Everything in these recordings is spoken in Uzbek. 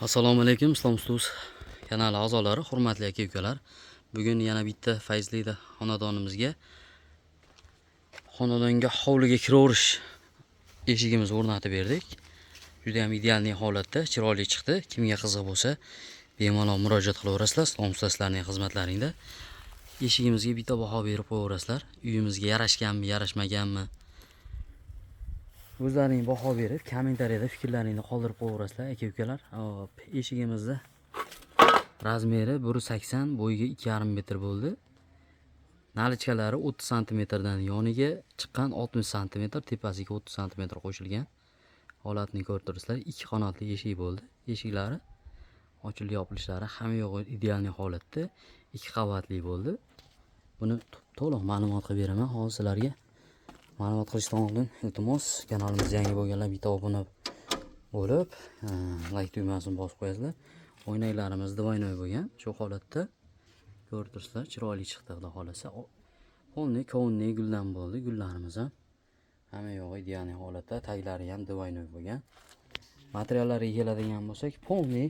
Assalomu alaykum, Islom Ustoz kanali a'zolari, hurmatli aka-ukalar. Bugun yana bitta fayzli xonadonimizga hovliga kiraverish eshigimizni o'rnatib berdik. Juda ham ideal holatda, chiroyli chiqdi. Kimga qiziq bo'lsa, bemalol murojaat qilaverasizlar, Islom Ustozlarining xizmatlaringda. Eshigimizga bitta baho berib qo'yaverasizlar. Uyimizga yarashganmi, yarashmaganmi? O'zlaring baho berib, kommentariyada fikrlaringni qoldirib qo'yaverasizlar, aka-ukalar. Hop, eshigimizni razmeri 1.80, bo'yiga 2,5 metr bo'ldi. Nalichkalari 30 cm dan yoniga chiqqan 60 cm, tepasiga 30 cm qo'shilgan. Holatni ko'rib turibsizlar. Ikki qanotli eshik bo'ldi. Eshiklari ochilib yopilishlari hamma yo'g'i ideal holatda. Ikki qavatli bo'ldi. Buni to'liq ma'lumot qilib beraman hozir sizlarga. Ma'lumot qilishdan oldin iltimos, kanalimizga yangi bo'lganlar bitta obuna bo'lib, like tugmasini bosib qo'yasizlar. O'ynaklarimiz divoynoy bo'lgan. Shu holatda ko'rib turibsizlar, chiroyli chiqdi xudo xolasa. Polni kovunli guldan bo'ldi. Gullarimiz ham hamma yo'g'i ideal holatda, taglari ham divoynoy bo'lgan. Materiallariga keladigan bo'lsak, polni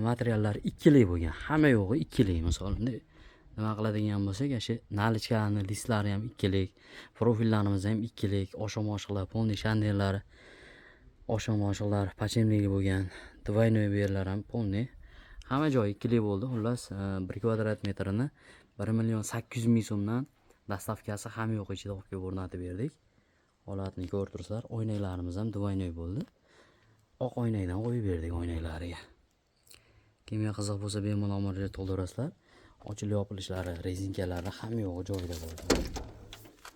materiallar ikkili bo'lgan. Hamma yo'g'i ikkili. Masalan, nima qiladigan bo'lsak, shu nalichkani listlari ham ikkilik, profillarimiz ham ikkilik, osha-moshiqlar, polni shandelari, osha-moshiqlar pachemnili bo'lgan, divoynoy berlar ham polni. Hamma joyi ikkilik bo'ldi. Xullas, 1 kvadrat metrini 1.800.000 so'mdan dastavkasi hamma yo'q ichida olib kelib o'rnatib berdik. Holatni ko'rib turibsizlar. O'ynaklarimiz ham divoynoy bo'ldi. Oq o'ynakdan qo'yib berdik o'ynaklariga. Kimga qiziq bo'lsa, bemalol murojaat qildirasizlar. Ochilib yopilishlari, rezinkalari hamma yo'g'i joyida bo'ldi.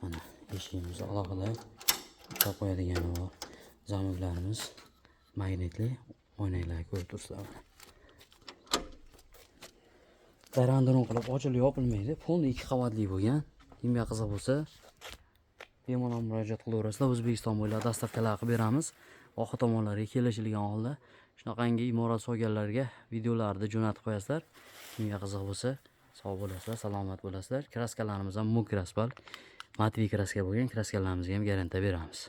Mana eshigimiz alohida ushlab qo'yadigani bor. Zamoklarimiz magnitli o'ynaklar ko'rib turibsizlar. Darandon qilib ochilib yopilmaydi. Polni 2 qavatli bo'lgan. Kimga qiziq bo'lsa, bemalol murojaat qilaverasizlar. O'zbekiston bo'ylab dastavkalar qilib beramiz. Oxir tomonlariga kelishilgan holda shunaqangi imorat solganlarga videolarni jo'natib qo'yasizlar. Kimga qiziq bo'lsa, sog' bo'lasizlar, salomat bo'lasizlar. Kraskalarimiz ham muk kraskal, matviy kraska bo'lgan. Kraskalarimizga ham garantiya beramiz.